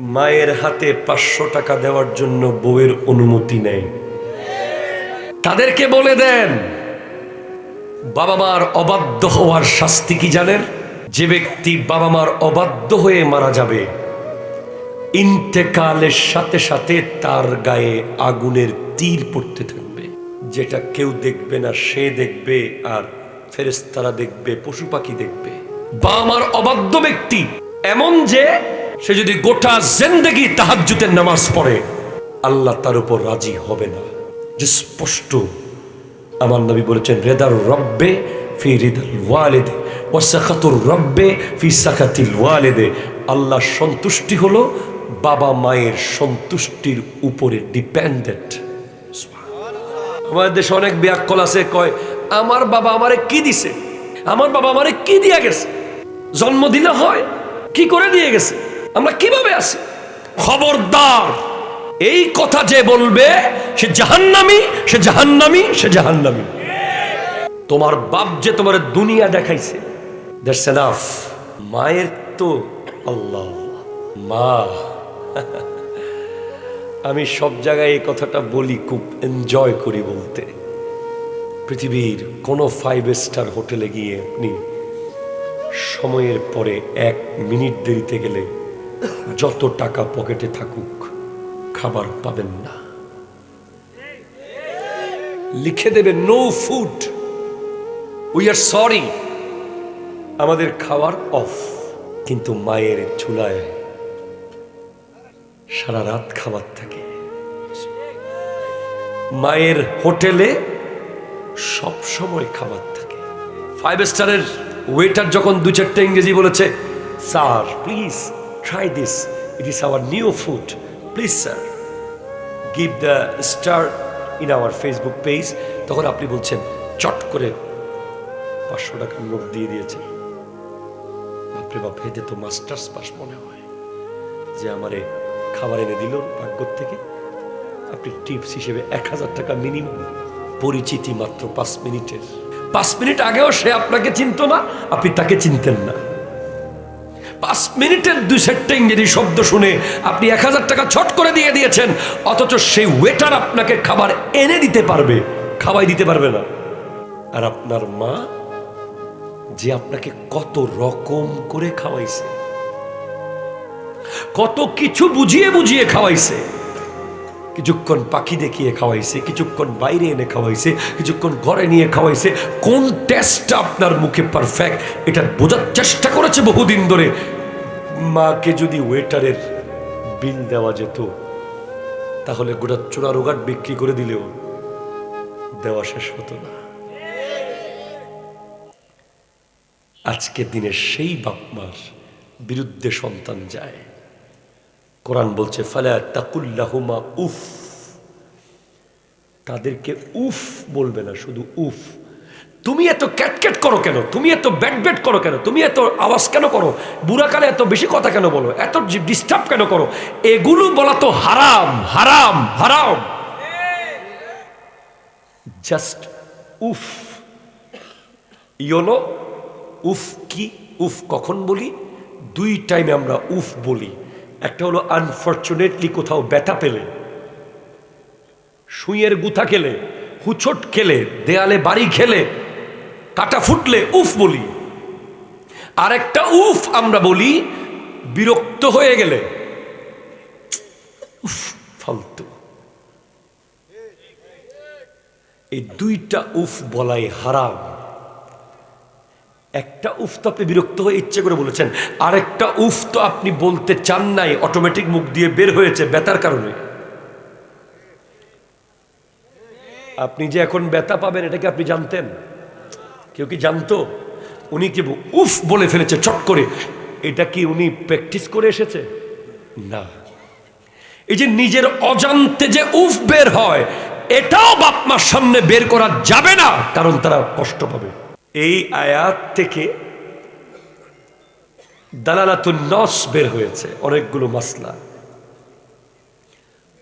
মায়ের হাতে 500 টাকা দেওয়ার জন্য বউয়ের অনুমতি নেই। তাদেরকে বলে দেন, বাবা মার অবাধ্য হওয়ার শাস্তি কি জানেন? যে ব্যক্তি বাবা মার অবাধ্য হয়ে মারা যাবে, ইন্তেকালের সাথে সাথে তার গায়ে আগুনের তীর পড়তে থাকবে, যেটা কেউ দেখবে না, সে দেখবে, আর ফেরেশতারা দেখবে, পশু পাখি দেখবে। বাবা মার অবাধ্য ব্যক্তি এমন যে সে যদি গোটা জিন্দেগি তাহাজ্জুদের নামাজ পড়ে, আল্লাহ তার উপর রাজি হবে না। যে স্পষ্ট আমার নবী বলেছেন, রেদার রব্বে ফি রিদাল ওয়ালিদে ওয়া সাখাতুর রব্বে ফি সাখাতিল ওয়ালিদে। আল্লাহর সন্তুষ্টি হলো বাবা মায়ের সন্তুষ্টির উপরে ডিপেন্ডেন্ট। আমাদের দেশে অনেক ব্যাককল আছে, কয় আমার বাবা আমারে কি দিছে, আমার বাবা আমারে কি দিয়া গেছে, জন্ম দিলে হয়, কি করে দিয়ে গেছে, আমরা কিভাবে আছি। খবরদার, এই কথা যে বলবে সে জাহান্নামী, সে জাহান্নামী, সে জাহান্নামী। তোমার বাপ যে তোমার দুনিয়া দেখাইছে, দ্যাটস এনাফ। মায়ের তো আল্লাহ মা। আমি সব জায়গায় এই কথাটা বলি, খুব এনজয় করি বলতে। পৃথিবীর কোনো 5 স্টার হোটেলে গিয়ে আপনি সময়ের পরে 1 মিনিট দেরিতে গেলে যত টাকা পকেটে থাকুক, খাবার পাবেন না। লিখে দেবে no food, we are sorry, আমাদের খাবার অফ। কিন্তু মায়ের চুলায় সারা রাত খাবার থাকে, মায়ের হোটেলে সব সময় খাবার থাকে। 5 স্টারের ওয়েটার যখন 2-4টা ইংরেজি বলেছে, sir please try this, it is our new food, please sir give the star in our Facebook page, তখন আপনি বলছেন চট করে 500 টাকার নোট দিয়ে দিয়েছেন। বাপরে বাপ, এতে তো মাস্টার্স পাস মনে হয়, যে আমারে খাবার এনে দিল ভাগ্যর থেকে। আপনি টিপস হিসেবে 1000 টাকা মিনিমাম। পরিচিতি মাত্র 5 মিনিটের। 5 মিনিট আগেও সে আপনাকে চিনত না, আপনি তাকে চিনতেন না। 5 মিনিটের 2-4টা ইংরেজি শব্দ শুনে আপনি 1000 টাকা ছট করে দিয়ে দিয়েছেন, অথচ সেই ওয়েটার আপনাকে খাবার এনে দিতে পারবে, খাওয়াই দিতে পারবে না। আর আপনার মা যে আপনাকে কত রকম করে খাওয়াইছে, কত কিছু বুঝিয়ে বুঝিয়ে খাওয়াইছে, কিছুক্ষণ পাখি দেখিয়ে খাওয়াইছে, কিছুক্ষণ বাইরে এনে খাওয়াইছে, কিছুক্ষণ ঘরে নিয়ে খাওয়াইছে। কোন টেস্টটা আপনার মুখে পারফেক্ট, এটা বোঝার চেষ্টা করেছে বহুদিন ধরে। মাকে যদি ওয়েটারের বিল দেওয়া যেত, তাহলে গোটা চোরা রোগাট বিক্রি করে দিলেও দেওয়া শেষ হতো না। আজকের দিনে সেই বাপ মার বিরুদ্ধে সন্তান যায়। কোরআন বলছে, ফালা তাকুল্লাহুমা উফ, তাদেরকে উফ বলবে না, শুধু উফ। তুমি এত ক্যাটক্যাট করো কেন, তুমি এত ব্যাট ব্যাট করো কেন, তুমি এত আওয়াজ কেন করো, বুড়াকালে এত বেশি কথা কেন বলো, এত ডিস্টার্ব কেন করো, এগুলো বলা তো হারাম, হারাম, হারাম। জাস্ট উফ। ইয়োনো উফ কি? উফ কখন বলি? 2 টাইমে আমরা উফ বলি। একটা হলো আনফরচুনেটলি কোথাও ব্যথা পেলে, সুইয়ের গুথা খেলে, হুচট খেলে, দেয়ালে বাড়ি খেলে, কাটা ফুটলে উফ বলি। আর একটা উফ আমরা বলি বিরক্ত হয়ে গেলে, উফ ফালতু। এই 2টা উফ বলাই হারাম। একটা উফ তো আপনি বিরক্ত হয়ে ইচ্ছে করে বলেছেন, আরেকটা উফ তো আপনি বলতে চান নাই, অটোমেটিক মুখ দিয়ে বের হয়েছে ব্যথার কারণে। আপনি যে এখন ব্যথা পাবেন, এটা কি আপনি জানতেন? কেউ কি জানতো? উনি কি উফ বলে ফেলেছে চট করে, এটা কি উনি প্র্যাকটিস করে এসেছে? না। এই যে নিজের অজান্তে যে উফ বের হয়, এটাও বাপ মার সামনে বের করা যাবে না, কারণ তারা কষ্ট পাবে। এই আয়াত থেকে দালালাতুন নস বের হয়েছে অনেকগুলো মাসলা।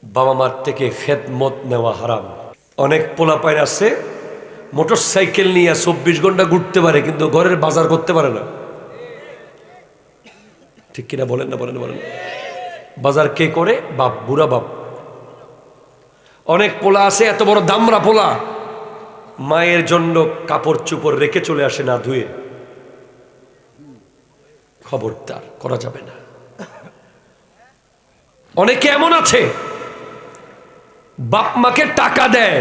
বাবা মার থেকে খেদমত নেওয়া হারাম। অনেক পোলাপাইন আছে মোটর সাইকেল নিয়ে 24 ঘন্টা ঘুরতে পারে, কিন্তু ঘরের বাজার করতে পারে না। ঠিক কিনা বলেন না? বলেন বলেন। বাজার কে করে? বাপ, বুড়া বাপ। অনেক পোলা আছে এত বড় দামরা পোলা, মায়ের জন্য কাপড় চোপড় রেখে চলে আসে না ধুয়ে। খবরদার, করা যাবে না। অনেকে এমন আছে বাপ মাকে টাকা দেয়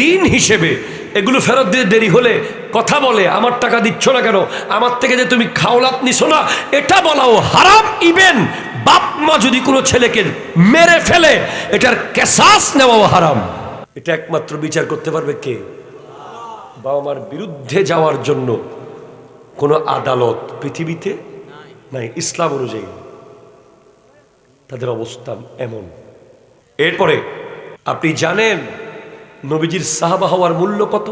ঋণ হিসেবে, এগুলো ফেরত দিয়ে দেরি হলে কথা বলে, আমার টাকা দিচ্ছ না কেন, আমার থেকে যে তুমি খাওলাত নিছো না, এটা বলাও হারাম। ইভেন বাপ মা যদি কোনো ছেলেকে মেরে ফেলে, এটার কেসাস নেওয়াও হারাম। এটা একমাত্র বিচার করতে পারবে কে? বাবা মার বিরুদ্ধে যাওয়ার জন্য কোনো আদালত পৃথিবীতে নাই, ইসলাম অনুযায়ী তাদের অবস্থান এমন। এরপরে আপনি জানেন নবীজির সাহাবা হওয়ার মূল্য কত?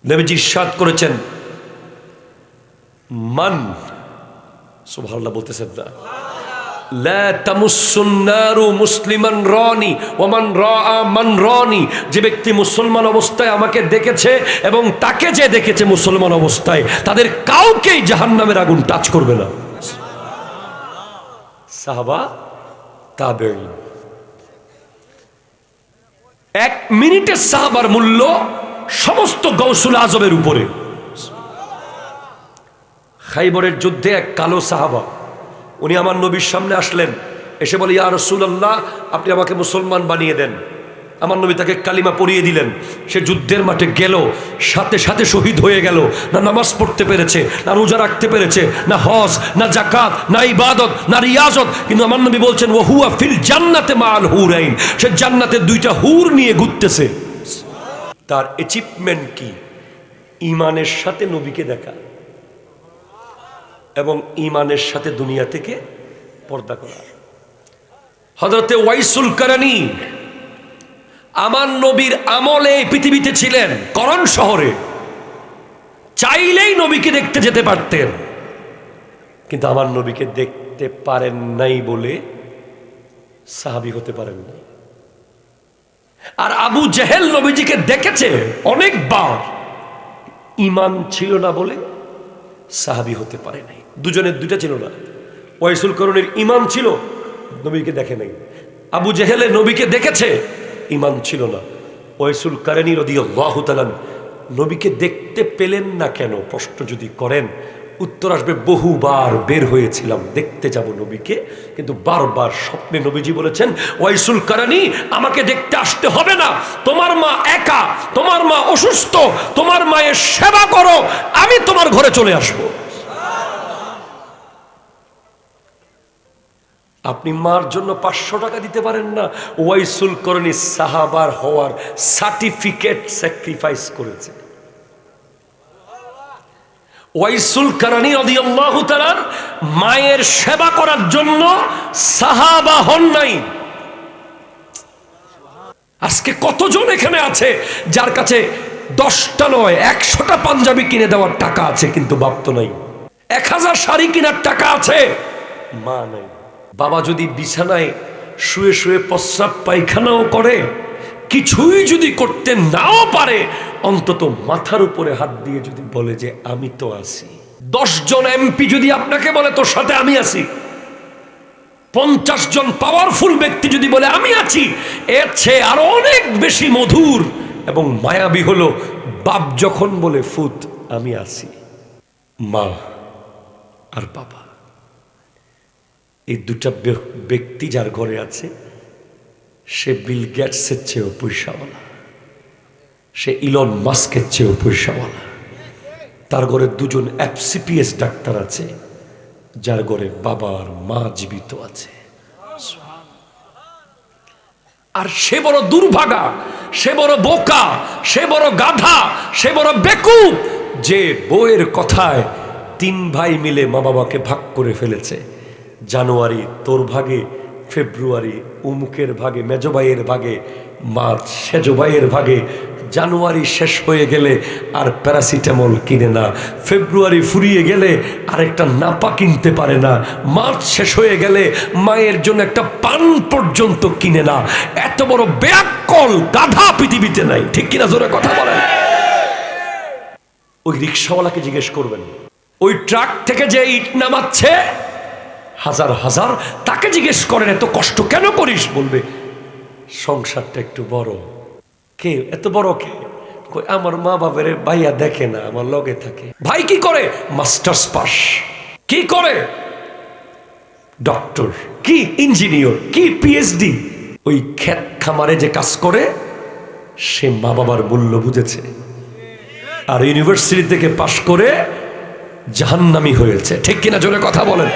নবীজি ইরশাদ করেছেন, মান, সুবহানাল্লাহ বলতেছেন না, লা তামুসসুন নারু মুসলিমান রানি ওয়া মান রাআ মান রানি, যে ব্যক্তি মুসলমান অবস্থায় আমাকে দেখেছে এবং তাকে যে দেখেছে মুসলমান অবস্থায়, তাদের কাউকেই জাহান্নামের আগুন টাচ করবে না। সাহাবা, তাবেঈন। এক মিনিটের সাহাবার মূল্য সমস্ত গৌসুল আজমের উপরে। খাইবরের যুদ্ধে এক কালো সাহাবা, উনি আমার নবীর সামনে আসলেন, এসে বলে, ইয়া রাসূলুল্লাহ, আপনি আমাকে মুসলমান বানিয়ে দেন। আমার নবী তাকে কালিমা পড়িয়ে দিলেন। সে যুদ্ধের মাঠে গেল, সাথে সাথে শহীদ হয়ে গেল। না নামাজ পড়তে পেরেছে, না রোজা রাখতে পেরেছে, না হজ, না জাকাত, না ইবাদত, না রিয়াজত, কিন্তু আমার নবী বলছেন, ওয়া হুয়া ফিল জান্নাতে মাআল হুরাইন, সে জান্নাতে দুইটা হুর নিয়ে ঘুরতেছে। তার অ্যাচিভমেন্ট কি? ঈমানের সাথে নবীকে দেখা এবং ঈমানের সাথে দুনিয়া থেকে পর্দা করা। হযরতে ওয়াইসুল কারানী আমার নবীর আমলে পৃথিবীতে ছিলেন, করণ শহরে, চাইলেই নবীকে দেখতে যেতে পারতেন, কিন্তু আমার নবীকে দেখতে পারেন নাই বলে সাহাবী হতে পারেন নাই। আর আবু জেহেল নবীজিকে দেখেছে অনেকবার, ঈমান ছিল না বলে সাহাবী হতে পারে নাই। দুজনের দুইটা ছিল না। ওয়াইসুল করণীর ঈমান ছিল, নবীকে দেখে নাই। আবু জেহেলে নবীকে দেখেছে, ঈমান ছিল না। ওয়াইসুল কারনী রাদিয়াল্লাহু তাআলা নবীকে দেখতে পেলেন না কেন প্রশ্ন যদি করেন, উত্তর আসবে, বহুবার বের হয়েছিলাম দেখতে যাব নবীকে, কিন্তু বারবার স্বপ্নে নবীজি বলেছেন, ওয়াইসুল কারনী, আমাকে দেখতে আসতে হবে না, তোমার মা একা, তোমার মা অসুস্থ, তোমার মায়ের সেবা করো, আমি তোমার ঘরে চলে আসবো। আপনি মার জন্য 500 টাকা দিতে পারেন না, ওয়াইসুল করণী সাহাবার হওয়ার সার্টিফিকেট স্যাক্রিফাইস করেছে। ওয়াইসুল করণী রাদিয়াল্লাহু তাআলা মায়ের সেবা করার জন্য সাহাবা হন নাই। আজকে কতজন এখানে আছে যার কাছে 10টা নয় 100টা পাঞ্জাবি কিনে দেওয়ার টাকা আছে, কিন্তু বাপ তো নাই। 1000 শাড়ি কেনার টাকা আছে, মা নাই। বাবা যদি বিছানায় শুয়ে শুয়ে প্রস্রাব পায়খানাও করে, কিছুই যদি করতে নাও পারে, অন্তত মাথার উপরে হাত দিয়ে যদি বলে যে আমি তো আছি। 10 জন এমপি যদি আপনাকে বলে তোর সাথে আমি আছি, 50 জন পাওয়ারফুল ব্যক্তি যদি বলে আমি আছি, এর চেয়ে আরো অনেক বেশি মধুর এবং মায়াবী হলো বাপ যখন বলে ফুত আমি আছি। মা আর বাবা, এই দুটা ব্যক্তি যার ঘরে আছে, সে বিল গেটসের চেয়েও পয়সাওয়ালা, সে ইলন মাস্কের চেয়েও পয়সাওয়ালা। তার ঘরে 2 জন FCPS ডাক্তার আছে, যার ঘরে বাবা আর মা জীবিত আছে। আর সে বড় দুর্ভাগা, সে বড় বোকা, সে বড় গাধা, সে বড় বেকুব, যে বউয়ের কথায় 3 ভাই মিলে মা বাবাকে ভাগ করে ফেলেছে। জানুয়ারি তোর ভাগে, ফেব্রুয়ারি উমুকের ভাগে, মেজো ভাইয়ের ভাগে, মার্চ সেজো ভাইয়ের ভাগে। জানুয়ারি শেষ হয়ে গেলে আর প্যারাসিটামল কিনে না, ফেব্রুয়ারি ফুরিয়ে গেলে আরেকটা নাপা কিনতে পারে না, মার্চ শেষ হয়ে গেলে মায়ের জন্য একটা পান পর্যন্ত কিনে না। এত বড় বেয়াক্কল গাধা পৃথিবীতে নাই, ঠিক কিনা? জোরে কথা বলেন। ওই রিক্সাওয়ালাকে জিজ্ঞেস করবেন, ওই ট্রাক থেকে যে ইট নামাচ্ছে হাজার হাজার তাকে জিজ্ঞেস করেন এত কষ্ট কেন করিস, বলবে সংসারটা একটু বড়। কে এত বড়? কে? আমার মা বাবার ভাইয়া দেখে না, আমার লগে থাকে। ভাই কি করে? Masters pass. কি করে? ডক্টর, কি ইঞ্জিনিয়ার, কি পিএইচডি। ওই ক্ষেত খামারে যে কাজ করে সে মা বাবার মূল্য বুঝেছে, আর ইউনিভার্সিটি থেকে পাশ করে জাহান্নামী হয়েছে। ঠিক কিনা জোরে কথা বলেন।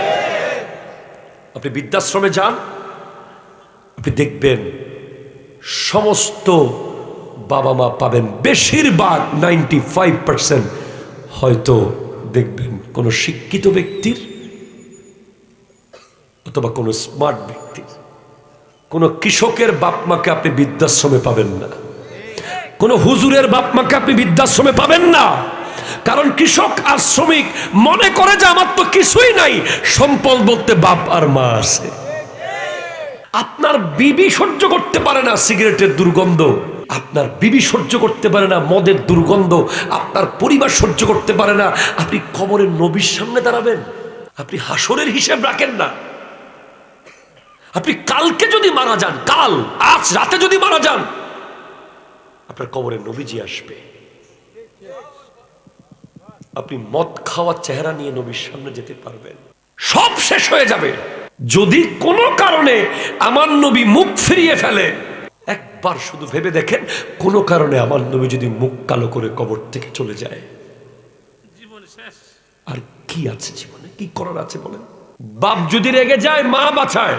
আপনি বৃদ্ধাশ্রমে যান, আপনি দেখবেন সমস্ত বাবা মা পাবেন, বেশিরভাগ 95% হয়তো দেখবেন কোনো শিক্ষিত ব্যক্তির অথবা কোনো স্মার্ট ব্যক্তির। কোনো কৃষকের বাপ মাকে আপনি বৃদ্ধাশ্রমে পাবেন না, কোনো হুজুরের বাপ মাকে আপনি বৃদ্ধাশ্রমে পাবেন না। কারণ কৃষক আর শ্রমিক মনে করে যে আমার তো কিছুই নাই, সম্পদ বলতে বাপ আর মা আছে। আপনার বিবি সহ্য করতে পারে না সিগারেটের দুর্গন্ধ, আপনার বিবি সহ্য করতে পারে না মদের দুর্গন্ধ, আপনার পরিবার সহ্য করতে পারে না। আপনি কবরের নবীর সামনে দাঁড়াবেন, আপনি হাসরের হিসেব রাখেন না। আপনি কালকে যদি মারা যান, কাল আজ রাতে যদি মারা যান, আপনার কবরে নবীজি আসবে। আপনি মদ খাওয়ার চেহারা নিয়ে নবীর সামনে যেতে পারবেন? সব শেষ হয়ে যাবে। যদি কোনো কারণে আমার নবী মুখ ফিরিয়ে ফেলে, একবার শুধু ভেবে দেখেন, কোনো কারণে আমার নবী যদি মুখ কালো করে কবর থেকে চলে যায়, জীবন শেষ। আর কি আছে জীবনে? কি করার আছে বলেন? বাপ যদি রেগে যায় মা বাঁচায়,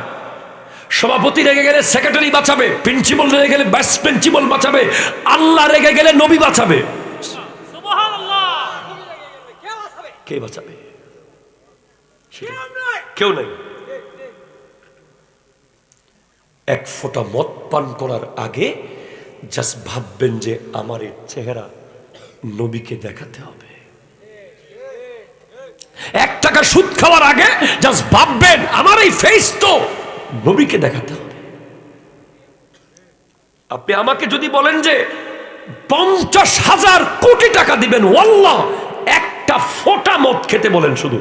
সভাপতি রেগে গেলে সেক্রেটারি বাঁচাবে, প্রিন্সিপাল রেগে গেলে ভাইস প্রিন্সিপাল বাঁচাবে, আল্লাহ রেগে গেলে নবী বাঁচাবে। কে বাঁচাবে? কেউ নাই। এক ফোঁটা মদ পান করার আগে জাস্ট ভাববেন যে আমার এই চেহারা নবীকে দেখাতে হবে। 1 টাকা সুদ খাওয়ার আগে জাস্ট ভাববেন আমার এই ফেস তো নবীকে দেখাতে হবে। আপনি আমাকে যদি বলেন যে 50,000 কোটি টাকা দিবেন, ওয়াল্লাহ একটা ফোঁটা মদ খেতে বলেন শুধু,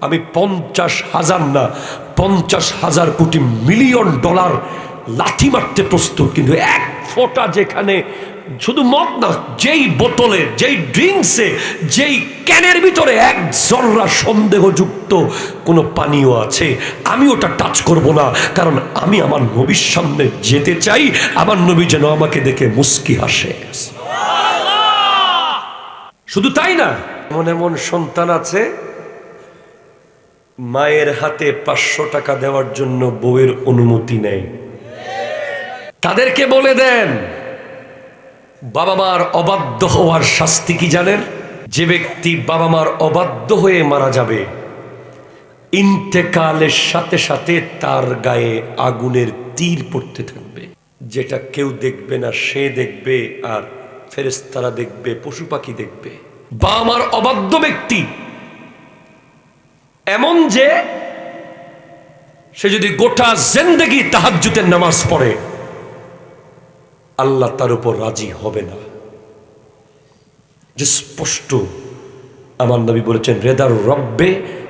আমি 50,000 না 50,000 কোটি মিলিয়ন ডলার লাথি মারতে প্রস্তুত। কিন্তু এক ফোঁটা, যেখানে শুধু মদ না, যেই বোতলে, যেই ড্রিঙ্কসে, যেই ক্যানের ভিতরে এক জর্রা সন্দেহযুক্ত কোনো পানীয় আছে, আমি ওটা টাচ করব না। কারণ আমি আমার নবীর সামনে যেতে চাই, আমার নবী যেন আমাকে দেখে মুস্কি হাসে। শুধু তাই না, এমন এমন সন্তান আছে মায়ের হাতে 500 টাকা দেওয়ার জন্য বউয়ের অনুমতি নেই। তাদেরকে বলে দেন, বাবা মার অবাধ্য হওয়ার শাস্তি কি জানেন? যে ব্যক্তি বাবা মার অবাধ্য হয়ে মারা যাবে, ইন্তেকালের সাথে সাথে তার গায়ে আগুনের তীর পড়তে থাকবে। যেটা কেউ দেখবে না সে দেখবে, আর ফেরেশতারা দেখবে, পশু পাখি দেখবে। বাবা মার অবাধ্য ব্যক্তি এমন যে সে যদি গোটা জিন্দেগি তাহাজ্জুদের নামাজ পড়ে, আল্লাহ তার উপর রাজি হবে না। যে স্পষ্ট আমার নবী বলেছেন, রেদার রব্বে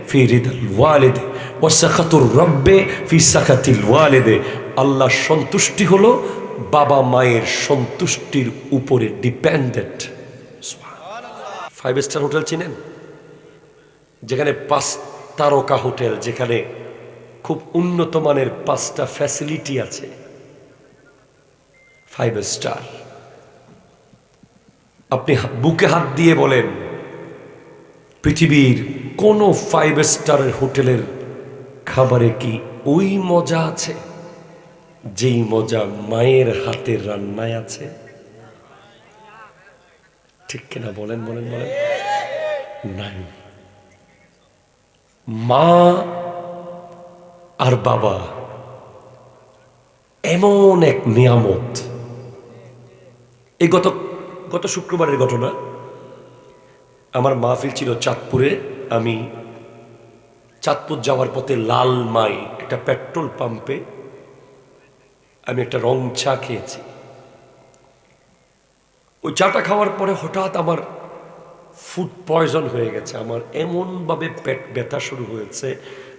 ফি রিদাল ওয়ালিদে ওয়া সাখাতুর রব্বে ফি সাখাতিল ওয়ালিদে। আল্লাহর সন্তুষ্টি হলো বাবা মায়ের সন্তুষ্টির উপরে ডিপেন্ডেন্ট। 5 স্টার হোটেল চিনেন? যেখানে 5 তারকা হোটেল, যেখানে খুব উন্নত মানের 5টা ফ্যাসিলিটি আছে, 5 স্টার। আপনি বুকে হাত দিয়ে বলেন, পৃথিবীর কোন 5 স্টারের হোটেলের খাবারে কি ওই মজা আছে যেই মজা মায়ের হাতের রান্নায় আছে? ঠিক কিনা বলেন? বলেন বলেন। নাই। মা আর বাবা এমন এক নিয়ামত। এই গত শুক্রবারের ঘটনা, আমার মাহফিল ছিল চাঁদপুরে। আমি চাঁদপুর যাওয়ার পথে লাল মাই একটা পেট্রোল পাম্পে আমি একটা রং চা খেয়েছি। ওই চাটা খাওয়ার পরে হঠাৎ আমার ফুড পয়জন হয়ে গেছে। আমার এমনভাবে পেট ব্যথা শুরু হয়েছে,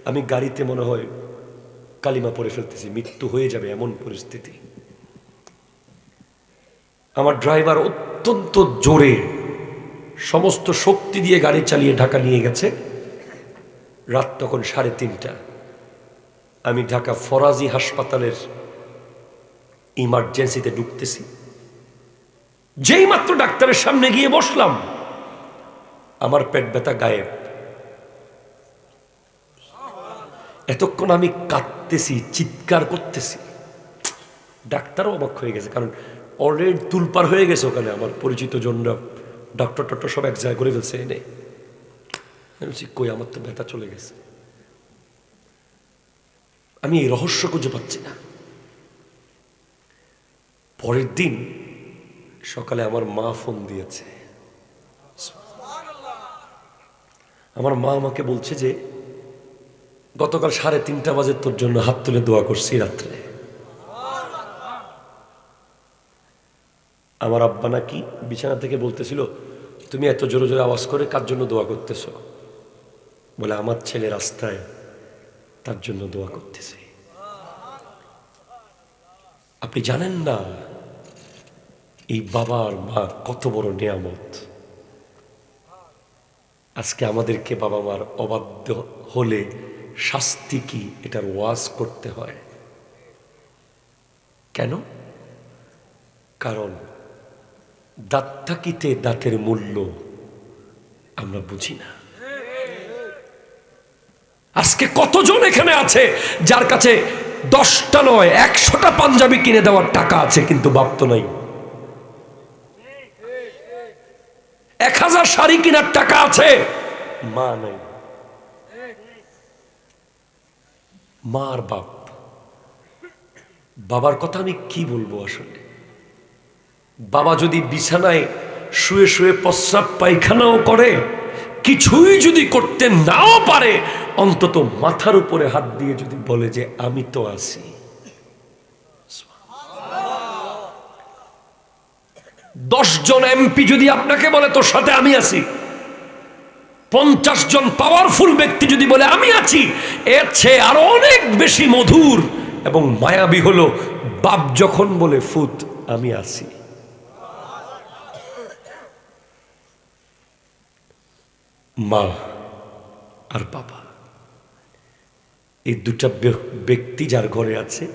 আমি গাড়িতে মনে হয় কালিমা পড়ে ফেলতেছি, মৃত্যু হয়ে যাবে এমন পরিস্থিতি। আমার ড্রাইভার অত্যন্ত জোরে সমস্ত শক্তি দিয়ে গাড়ি চালিয়ে ঢাকা নিয়ে গেছে। রাত তখন 3:30। আমি ঢাকা ফরাজি হাসপাতালের ইমার্জেন্সিতে ঢুকতেছি। যেই মাত্র ডাক্তারের সামনে গিয়ে বসলাম, আমার পেট ব্যথা গায়েব। এতক্ষণ আমি কাঁদতেছি, চিৎকার করতেছি। ডাক্তারও অবাক হয়ে গেছে, কারণ অলরেডি তুলপার হয়ে গেছে ওখানে। আমার পরিচিত জনরা ডক্টর সব এক জায়গায় করে ফেলছে এনে। কই, আমার তো ব্যথা চলে গেছে। আমি এই রহস্য খুঁজে পাচ্ছি না। পরের দিন সকালে আমার মা ফোন দিয়েছে। আমার মা আমাকে বলছে যে গতকাল 3:30 বাজে তোর জন্য হাত তুলে দোয়া করছি রাত্রে। আমার আব্বা নাকি বিছানা থেকে বলতেছিল, তুমি এত জোরে জোরে আওয়াজ করে কার জন্য দোয়া করতেছ? বলে, আমার ছেলে রাস্তায়, তার জন্য দোয়া করতেছে। আপনি জানেন না এই বাবা আর মা কত বড় নিয়ামত। আজকে আমাদেরকে বাবা মার অবাধ্য হলে শাস্তি কি, এটার ওয়াজ করতে হয়। কেন? কারণ দাঁত থাকিতে দাঁতের মূল্য আমরা বুঝি না। আজকে কতজন এখানে আছে যার কাছে 10টা নয় 100টা পাঞ্জাবি কিনে দেওয়ার টাকা আছে, কিন্তু বাপ তো নাই। 1000 শাড়ি কেনার টাকা আছে, মা নাই। মা আর বাপ, বাবার কথা আমি কি বলবো আসলে। বাবা যদি বিছানায় শুয়ে শুয়ে প্রস্রাব পায়খানাও করে, কিছুই যদি করতে নাও পারে, অন্তত মাথার উপরে হাত দিয়ে যদি বলে যে আমি তো আছি। 10 জন এমপি যদি আপনাকে বলে তোর সাথে আমি আছি, 50 জন পাওয়ারফুল ব্যক্তি যদি বলে আমি আছি, এর চেয়ে আরো অনেক বেশি মধুর এবং মায়াবী হলো বাপ যখন বলে ফুত আমি আছি। মা আর বাবা, এই দুটা ব্যক্তি যার ঘরে আছে,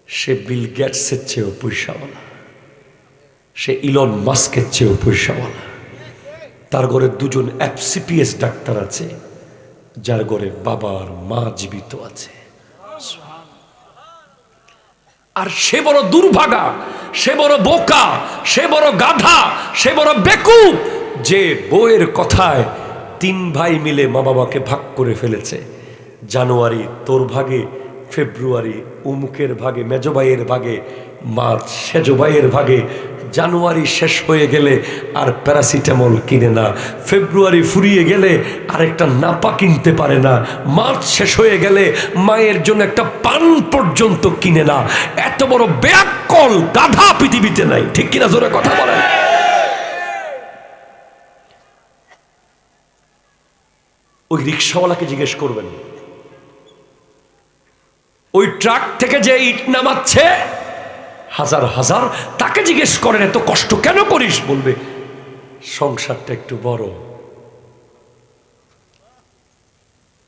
সে বিল গেটসের চেয়েও পয়সাওয়ালা, সে ইলন মাস্কের চেয়েও পয়সাওয়ালা। তার ঘরে 2 জন FCPS ডাক্তার আছে, যার ঘরে বাবা আর মা জীবিত আছে। আর সে বড় দুর্ভাগা, সে বড় বোকা, সে বড় গাধা, সে বড় বেকুব, যে বউয়ের কথায় 3 ভাই মিলে মা বাবাকে ভাগ করে ফেলেছে। জানুয়ারি তোর ভাগে, ফেব্রুয়ারি উমুকের ভাগে, মেজো ভাইয়ের ভাগে, মার্চ সেজো ভাইয়ের ভাগে। জানুয়ারি শেষ হয়ে গেলে আর প্যারাসিটামল কিনে না, ফেব্রুয়ারি ফুরিয়ে গেলে আরেকটা নাপা কিনতে পারে না, মার্চ শেষ হয়ে গেলে মায়ের জন্য একটা পান পর্যন্ত কিনে না। এত বড় বেয়াক্কল গাধা পৃথিবীতে নাই, ঠিক কিনা জোরে কথা বলেন। ওই রিক্সাওয়ালাকে জিজ্ঞেস করবেন, ওই ট্রাক থেকে যে ইট নামাচ্ছে হাজার হাজার, তাকে জিজ্ঞেস করেন এত কষ্ট কেন করিস? বলবে সংসারটা একটু বড়।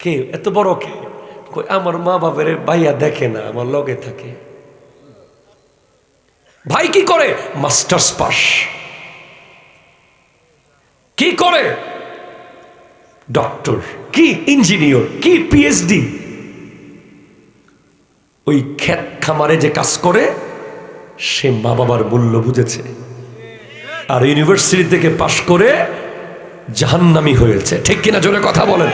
কে এত বড়? কে? আমার মা বাবার ভাইয়া দেখে না, আমার লগে থাকে। ভাই কি করে? Masters pass. কি করে? ডক্টর। কি ইঞ্জিনিয়ার? কি PhD। ওই ক্ষেত খামারে যে কাজ করে সে মা বাবার মূল্য বুঝেছে, আর ইউনিভার্সিটি থেকে পাশ করে জাহান্নামী হয়েছে, ঠিক কিনা জোরে কথা বলেন।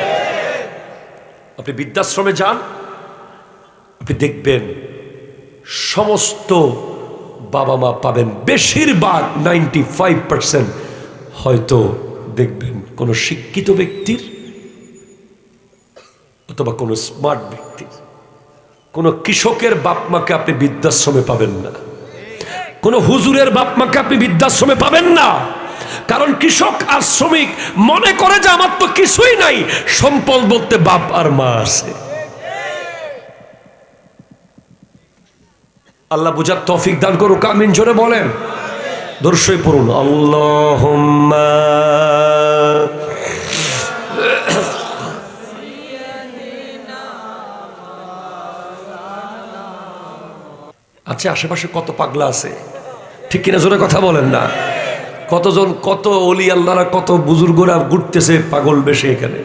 আপনি বৃদ্ধাশ্রমে যান, আপনি দেখবেন সমস্ত বাবা মা পাবেন, বেশিরভাগ 95% হয়তো দেখবেন কোনো শিক্ষিত ব্যক্তির অথবা কোনো স্মার্ট ব্যক্তির। কোনো কৃষকের বাপ মাকে আপনি বৃদ্ধাশ্রমে পাবেন না, কোনো হুজুরের বাপ মাকে আপনি বৃদ্ধাশ্রমে পাবেন না, কারণ কৃষক আর শ্রমিক মনে করে যে আমার তো কিছুই নাই, সম্পদ বলতে বাপ আর মা আছে। আল্লাহ বুঝার তৌফিক দান করুক, আমিন জোরে বলেন। দর্শই পড়ুন, আল্লাহুম্মা। আচ্ছা, আশেপাশে কত পাগলা আছে, ঠিক কিনা জোরে কথা বলেন না? কতজন, কত ওলি আল্লাহরা, কত বুজুর্গরা ঘুরতেছে পাগল বেশে এখানে।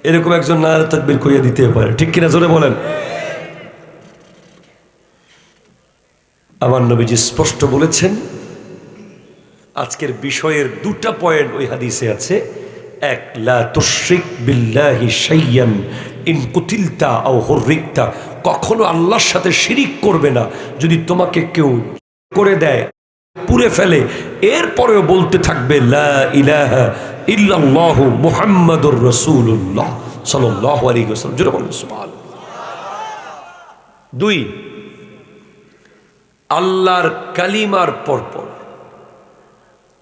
এরকম একজন নারে তাকবীর কইয়া দিতে পারে, ঠিক কিনা জোরে বলেন। আমার নবীজি স্পষ্ট বলেছেন, আজকের বিষয়ের দুটা পয়েন্ট ওই হাদিসে আছে। এক, লা তুশরিক বিল্লাহি শাইয়ান ইন কুতিলতা আও হুররিকতা, কখনো আল্লাহর সাথে শিরিক করবে না। যদি তোমাকে কেউ করে দেয়, পুড়ে ফেলে, এরপরেও বলতে থাকবে লা ইলাহা ইল্লাল্লাহু মুহাম্মাদুর রাসূলুল্লাহ সাল্লাল্লাহু আলাইহি ওয়াসাল্লাম। জোরে বলেন সুবহানাল্লাহ। দুই, আল্লাহর কালিমার পরপর,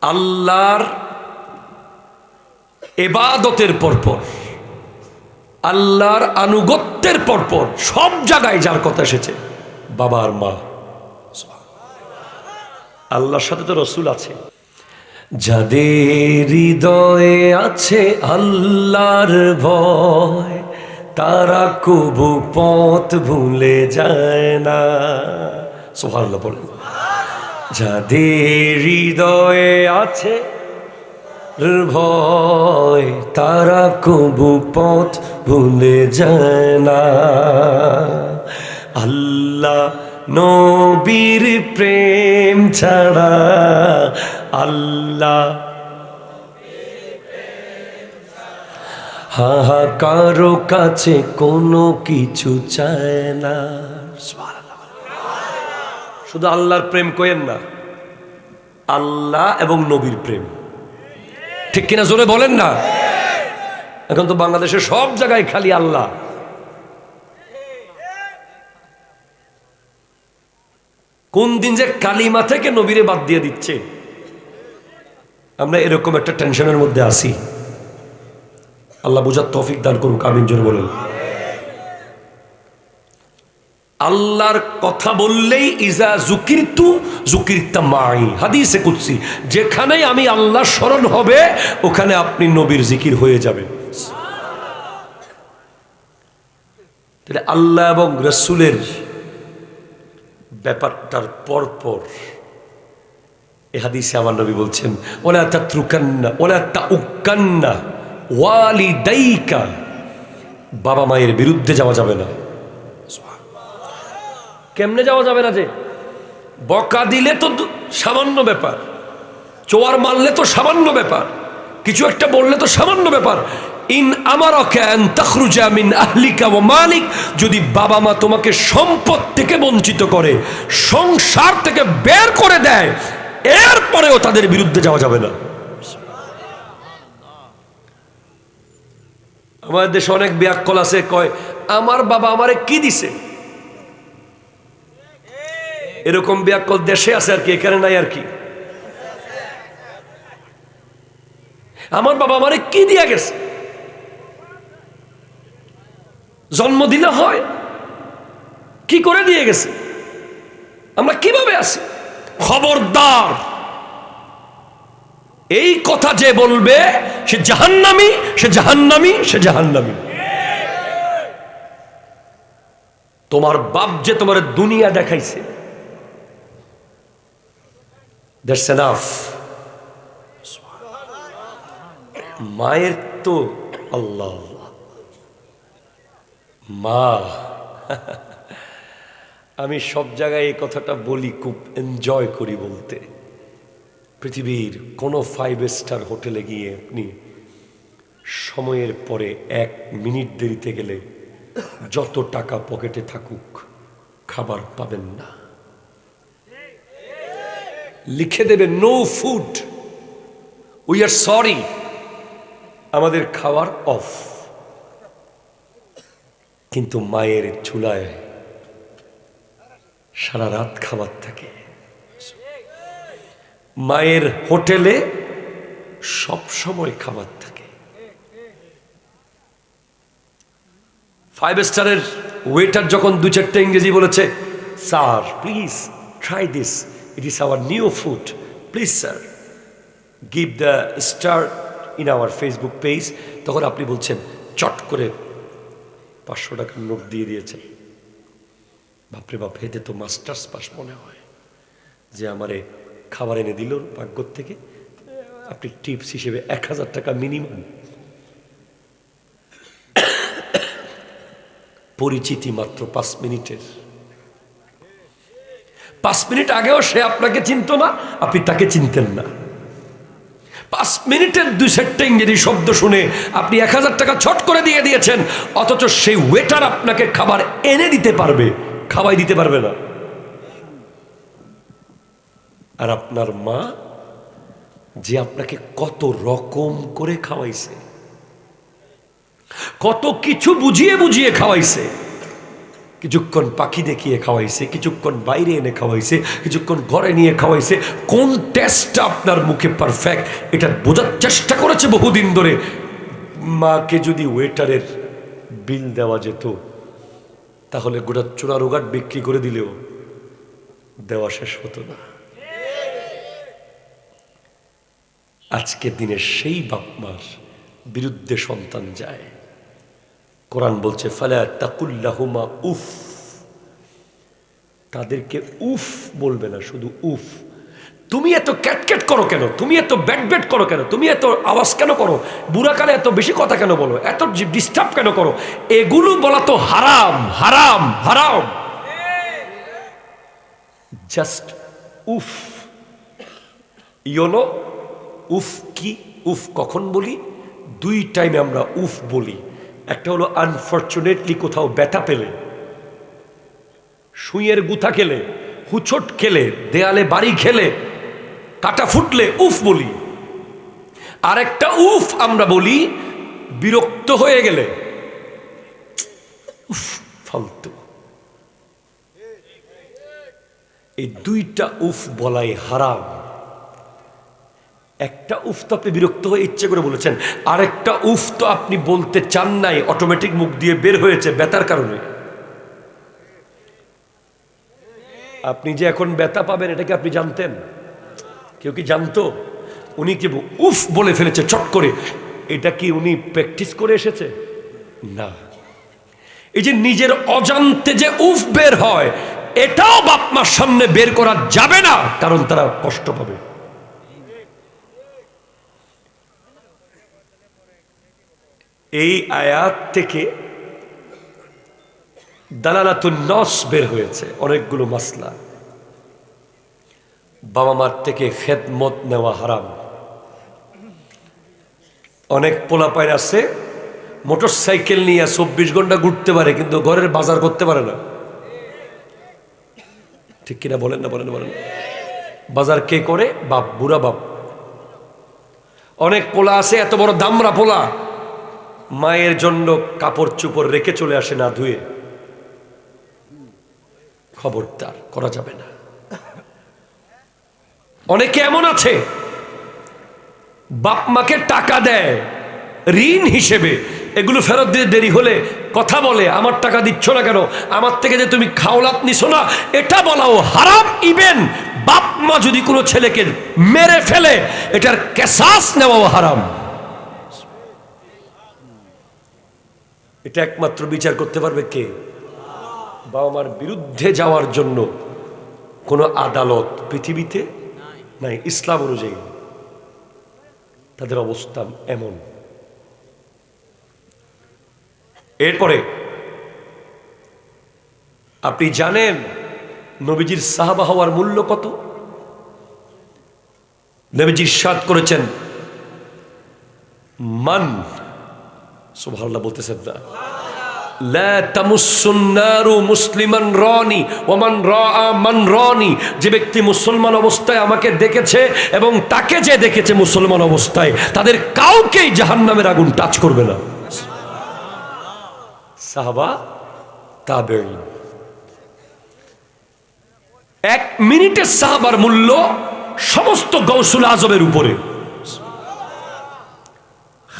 আল্লাহর ইবাদতের পরপর, আল্লাহর আনুগত্যের পরপর সব জায়গায় যার কথা এসেছে বাবা আর মা। আল্লাহর সাথে তো রসুল আছে। যাদের হৃদয়ে আছে আল্লাহর ভয়, তারা কবু পথ ভুলে যায় না। সুবহানাল্লাহ বলেন। যাদের হৃদয়ে আছে ভয়, তারা কবু পথ ভুলে যায় না। আল্লাহ নবীর প্রেম ছাড়া, আল্লাহ কারো কাছে কোনো কিছু চায় না। শুধু আল্লাহর প্রেম কইেন না, আল্লাহ এবং নবীর প্রেম, ঠিক কিনা জোরে বলেন না? এখন তো বাংলাদেশে সব জায়গায় খালি আল্লাহ। কোন দিন যে কালিমা থেকে নবীরে বাদ দিয়ে দিচ্ছে, আমরা এরকম একটা টেনশনের মধ্যে আছি। আল্লাহ বুঝার তৌফিক দান করুক, আমিন জোরে বলেন। আল্লাহর কথা বললেই ইজা যুকিরতু যুকিরতা মাই, হাদিসে কুদসি, যেখানেই আমি আল্লাহ স্মরণ হবে ওখানে আপনি নবীর জিকির হয়ে যাবেন। তাহলে আল্লাহ এবং রাসূলের ব্যাপারটার পরপর এই হাদিসে আমার নবী বলছেন, ওয়ালা তাতরুকান্না ওয়ালা তাউকান্না ওয়ালিদাইকা, বাবা মায়ের বিরুদ্ধে যাওয়া যাবে না। কেমনে যাওয়া যাবে না? যে বকা দিলে তো সামান্য ব্যাপার, চোয়ার মারলে তো সামান্য ব্যাপার, কিছু একটা বললে তো সামান্য ব্যাপার। ইন আমারাকা আন তাখরুজা মিন আহলিকা ওয়া মালিক, যদি বাবা মা তোমাকে সম্পদ থেকে বঞ্চিত করে, সংসার থেকে বের করে দেয়, এরপরেও তাদের বিরুদ্ধে যাওয়া যাবে না। আমাদের দেশে অনেক ব্যাককল আছে, কয় আমার বাবা আমারে কি দিছে। এরকম ব্যাককল দেশে আছে আর কি, এখানে নাই আর কি। আমার বাবা আমারে কি দিয়া গেছে, জন্ম দিলে হয়, কি করে দিয়ে গেছে, আমরা কিভাবে আছি। খবরদার, এই কথা যে বলবে সে জাহান্নামী, সে জাহান্নামী, সে জাহান্নামী। তোমার বাপ যে তোমার দুনিয়া দেখাইছে, দ্যাটস এনাফ। মায়ের তো আল্লাহ, মা। আমি সব জায়গায় এই কথাটা বলি, খুব এনজয় করি বলতে। পৃথিবীর কোনো 5 স্টার হোটেলে গিয়ে আপনি সময়ের পরে 1 মিনিট দেরিতে গেলে যত টাকা পকেটে থাকুক খাবার পাবেন না। লিখে দেবে no food, we are sorry, আমাদের খাবার অফ। কিন্তু মায়ের চুলায় সারা রাত খাবার থাকে। মায়ের হোটেলে সব সময় খাবার থাকে। 5 স্টারের ওয়েটার যখন 2-4টা ইংরেজি বলেছে, sir please try this, it is our new food, please sir give the star in our Facebook page, তখন আপনি বলছেন চট করে 500 টাকার নোট দিয়ে দিয়েছেন। বাপরে বাপ, হেঁটে তো মাস্টার্স পাস মনে হয় যে আমারে খাবার এনে দিল পাকঘর থেকে, আপনি টিপস হিসেবে 1000 টাকা মিনিমাম। পরিচিতি মাত্র 5 মিনিটের। 5 মিনিট আগেও সে আপনাকে চিনত না, আপনি তাকে চিনতেন না। 5 মিনিটের 2-4টা ইংরেজি শব্দ শুনে আপনি 1000 টাকা ছট করে দিয়ে দিয়েছেন, অথচ সেই ওয়েটার আপনাকে খাবার এনে দিতে পারবে, খাওয়াই দিতে পারবে না। আর আপনার মা যে আপনাকে কত রকম করে খাওয়াইছে, কত কিছু বুঝিয়ে বুঝিয়ে খাওয়াইছে, কিছুক্ষণ পাখি দেখিয়ে খাওয়াইছে, কিছুক্ষণ বাইরে এনে খাওয়াইছে, কিছুক্ষণ ঘরে নিয়ে খাওয়াইছে, কোন টেস্টটা আপনার মুখে পারফেক্ট এটা বোঝার চেষ্টা করেছে বহুদিন ধরে। মাকে যদি ওয়েটারের বিল দেওয়া যেত, তাহলে গোটা চূড়া রোগাট বিক্রি করে দিলেও দেওয়া শেষ হতো না। আজকের দিনে সেই বাপ মার বিরুদ্ধে সন্তান যায়। কোরআন বলছে ফালা তাকুল্লাহুমা উফ, তাদেরকে উফ বলবে না, শুধু উফ। তুমি এত ক্যাটক্যাট করো কেন, তুমি এত ব্যাট ব্যাট করো কেন, তুমি এত আওয়াজ কেন করো, বুড়াকালে এত বেশি কথা কেন বলো, এত ডিস্টার্ব কেন করো, এগুলো বলা তো হারাম হারাম হারাম। জাস্ট উফ। ইয়োনো উফ কি, উফ কখন বলি? 2 টাইমে আমরা উফ বলি। একটা হলো আনফরচুনেটলি কোথাও ব্যথা পেলে, সুইয়ের গুথা খেলে, হুচট খেলে, দেয়ালে বাড়ি খেলে, কাটা ফুটলে উফ বলি। আর একটা উফ আমরা বলি বিরক্ত হয়ে গেলে, উফ ফালতু। এই 2টা উফ বলাই হারাম। একটা উফ তো আপনি বিরক্ত হয়ে ইচ্ছে করে বলেছেন, আর একটা উফ তো আপনি বলতে চান নাই, অটোমেটিক মুখ দিয়ে বের হয়েছে ব্যথার কারণে। আপনি যে এখন ব্যথা পাবেন এটা কি আপনি জানতেন? কেউ কি জানতো? উনি কি উফ বলে ফেলেছে চট করে, এটা কি উনি প্র্যাকটিস করে এসেছে? না। এই যে নিজের অজান্তে যে উফ বের হয়, এটাও বাপ মার সামনে বের করা যাবে না, কারণ তারা কষ্ট পাবে। এই আয়াত থেকে দালালাতুন নস বের হয়েছে অনেকগুলো মাসলা। বাবা মার থেকে খেদমত নেওয়া হারাম। অনেক পোলাপাইন আছে মোটর সাইকেল নিয়ে 24 ঘন্টা ঘুরতে পারে, কিন্তু ঘরের বাজার করতে পারে না। ঠিক কিনা বলেন না? বলেন বলেন। বাজার কে করে? বাপ, বুড়া বাপ। অনেক পোলা আছে এত বড় দামরা পোলা, মায়ের জন্য কাপড় চোপড় রেখে চলে আসে না ধুয়ে। খবরদার, করা যাবে না। অনেকে এমন আছে বাপ মাকে টাকা দেয় ঋণ হিসেবে, এগুলো ফেরত দিয়ে দেরি হলে কথা বলে, আমার টাকা দিচ্ছ না কেন, আমার থেকে যে তুমি খাওলাত নিছো না, এটা বলাও হারাম। ইভেন বাপ মা যদি কোনো ছেলেকে মেরে ফেলে, এটার কেসাস নেওয়াও হারাম। এটা একমাত্র বিচার করতে পারবে কে? বাবা মার বিরুদ্ধে যাওয়ার জন্য কোনো আদালত পৃথিবীতে নাই, ইসলাম অনুযায়ী তাদের অবস্থান এমন। এরপরে আপনি জানেন নবীজির সাহাবা হওয়ার মূল্য কত? নবীজি ইরশাদ করেছেন, মান, সুবহানাল্লাহ বলতেছেন না, লা তামুসুন নারু মুসলিমান রানি ওয়া মান রাআ মান রানি, যে ব্যক্তি মুসলমান অবস্থায় আমাকে দেখেছে এবং তাকে যে দেখেছে মুসলমান অবস্থায়, তাদের কাউকেই জাহান্নামের আগুন টাচ করবে না। সাহাবা, তাবেঈন। 1 মিনিটের সাহাবার মূল্য সমস্ত গৌসুল আজমের উপরে।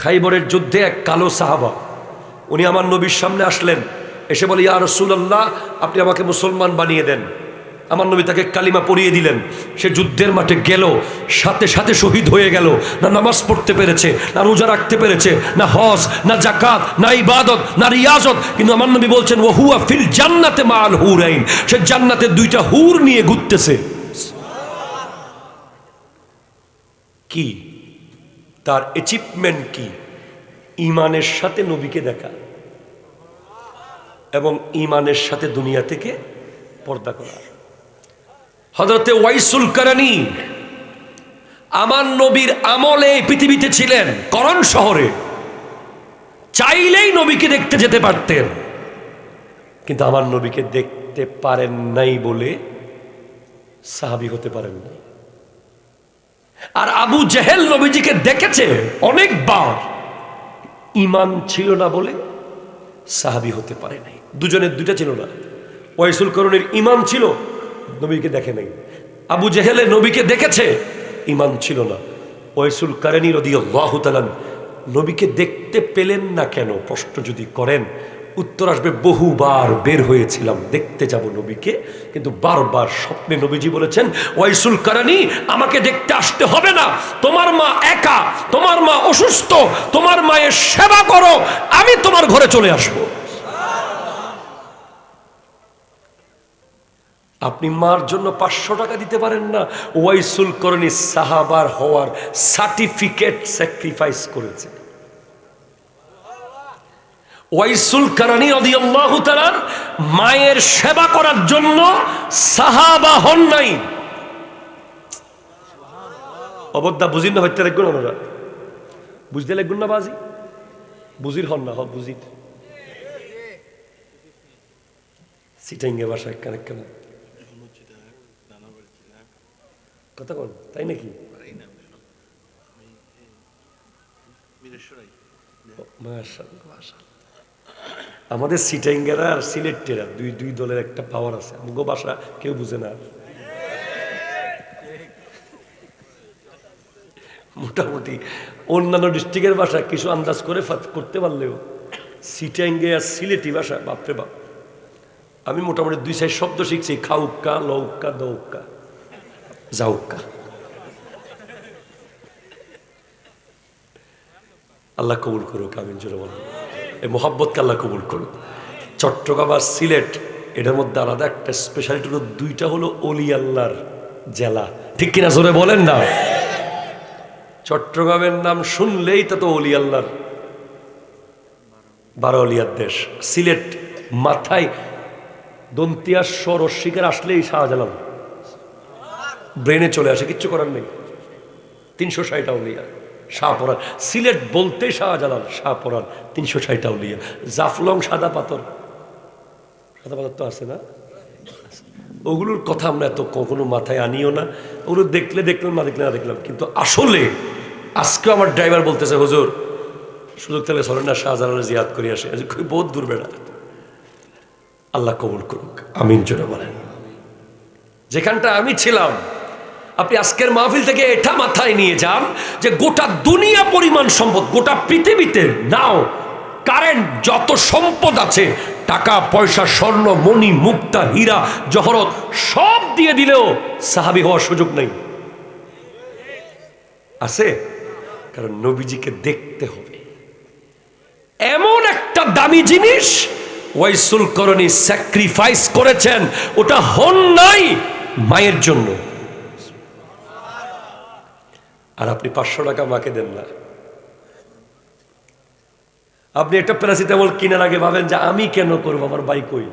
খাইবরের যুদ্ধে এক কালো সাহাবা, উনি আমার নবীর সামনে আসলেন, এসে বলে, ইয়া রাসূলুল্লাহ, আপনি আমাকে মুসলমান বানিয়ে দেন। আমার নবী তাকে কালিমা পড়িয়ে দিলেন। সে যুদ্ধের মাঠে গেল, সাথে সাথে শহীদ হয়ে গেল। না নামাজ পড়তে পেরেছে, না রোজা রাখতে পেরেছে, না হজ, না যাকাত, না ইবাদত, না রিয়াজত, কিন্তু আমার নবী বলছেন ওয়া হুয়া ফিল জান্নাতে মাআল হুরাইন, সে জান্নাতে দুইটা হুর নিয়ে ঘুরতেছে। কি তার অ্যাচিভমেন্ট? কি? ঈমানের সাথে নবীকে দেখা এবং ঈমানের সাথে দুনিয়া থেকে পর্দা করা। হযরতে ওয়াইসুল কারানী আমার নবীর আমলে পৃথিবীতে ছিলেন, করণ শহরে, চাইলেই নবীকে দেখতে যেতে পারতেন, কিন্তু আমার নবীকে দেখতে পারেন নাই বলে সাহাবী হতে পারেন নাই। আর আবু জেহেল নবীজিকে দেখেছে অনেকবার, ঈমান ছিল না বলে সাহাবী হতে পারে নাই। দুজনের দুইটা ছিল না। ওয়াইসুল করণীর ঈমান ছিল, নবীকে দেখে নাই। আবু জেহেলে নবীকে দেখেছে, ঈমান ছিল না। ওয়াইসুল কারণী রাদিয়াল্লাহু তাআলা নবীকে দেখতে পেলেন না কেন প্রশ্ন যদি করেন, উত্তর আসবে বহুবার বের হয়েছিলাম দেখতে যাব নবীকে, কিন্তু বারবার স্বপ্নে নবীজি বলেছেন, ওয়াইসুল কারণী, আমাকে দেখতে আসতে হবে না, তোমার মা একা, তোমার মা অসুস্থ, তোমার মায়ের সেবা করো, আমি তোমার ঘরে চলে আসবো। আপনি মার জন্য 500 টাকা দিতে পারেন না, ওয়াইসুল করণী সাহাবার হওয়ার সার্টিফিকেট স্যাক্রিফাইস করেছে। ওয়াইসুল কারণী রাদিয়াল্লাহু তাআলা মায়ের সেবা করার জন্য সাহাবা হন নাই। অবদ্দা বুঝিন না হইতে লাগবে না, বুঝতে লাগবেন না, বাজি বুঝির হন না, বুঝির সিটাইঙ্গে ভাষায় কানে কেমন কথা বল, তাই নাকি? আমাদের সিটাইঙ্গেরা আর সিলেটেরা দুই দুই দলের একটা পাওয়ার আছে, আমগো ভাষা কেউ বুঝে না। মোটামুটি অন্যান্য ডিস্ট্রিক্টের ভাষা কিছু আন্দাজ করে করতে পারলেও সিটাইঙ্গে আর সিলেটি ভাষা বাপরে বাপ। আমি মোটামুটি 2-4 শব্দ শিখছি, খাউক্কা, লৌক্কা, দৌক্কা, যাউক্কা। আল্লাহ কবুল করুক, আমিন জোরে বলুন। এই মোহাব্বতকে আল্লাহ কবুল করুক। চট্টগ্রাম আর সিলেট এটার মধ্যে আলাদা একটা স্পেশালিটি হলো, দুইটা হলো অলি আল্লাহর জেলা, ঠিক কিনা জোরে বলেন না? চট্টগ্রামের নাম শুনলেই তা তো অলি আল্লাহর 12 অলিয়ার দেশ। সিলেট মাথায় দন্তিয়াস রস্বীকার আসলেই শাহজালাল ব্রেনে চলে আসে, কিচ্ছু করার নেই। 360 আউলিয়া শাহপরান। সিলেট বলতে শাহজালাল, শাহপরান 360 আউলিয়া। জাফলং সাদা পাথর, সাদা পাথর তো আছে না, ওগুলোর কথা আমরা এত কখনো মাথায় আনিও না। ওগুলো দেখলে দেখলাম, না দেখলে না দেখলাম। কিন্তু আসলে আজকেও আমার ড্রাইভার বলতেছে, হুজুর সুযোগ থাকলে চলেন না শাহজালালের জিয়াদ করে আসে, বহুত দূর বেড়া। আল্লাহ কবুল করুক, আমিন জোরে বলেন। যেখানটা আমি ছিলাম, আপনি আজকের মাহফিল থেকে এটা মাথায় নিয়ে যান যে গোটা দুনিয়া পরিমাণ সম্পদ, গোটা পৃথিবীতে নাও কারেন্ট যত সম্পদ আছে, টাকা পয়সা, স্বর্ণ মণি মুক্তা হীরা জহরত সব দিয়ে দিলেও সাহাবী হওয়ার সুযোগ নেই। আছে? কারণ নবীজিকে দেখতে হবে। এমন একটা দামি জিনিস ওয়াইসুল করণী স্যাক্রিফাইস করেছেন, ওটা হন নাই মায়ের জন্য। আর আপনি 500 টাকা মাকে দেন না। আপনি একটা প্যারাসিটামল কিনার আগে ভাবেন যে আমি কেন করবো, আমার ভাই কই।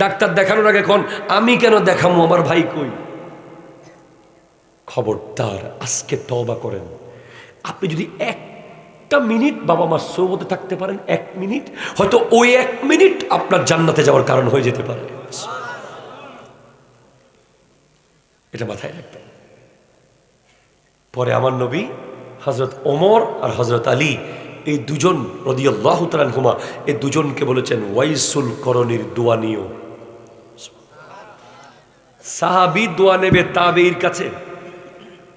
ডাক্তার দেখানোর আগে কোন আমি কেন দেখাবো, আমার ভাই কই। খবরদার, আজকে তওবা করেন। আপনি যদি একটা মিনিট বাবা মার সোহবতে থাকতে পারেন, 1 মিনিট, হয়তো ওই 1 মিনিট আপনার জান্নাতে যাওয়ার কারণ হয়ে যেতে পারে। এটা মাথায় রাখবেন। পরে আমার নবী হযরত ওমর আর হযরত আলী, এই দুজন রাদিয়াল্লাহু তাআলা আনহুমা, এই দুজনকে বলেছেন ওয়াইসুল করণীর দোয়া নিও। সাহাবী দোয়া নেবে তাবেঈর কাছে,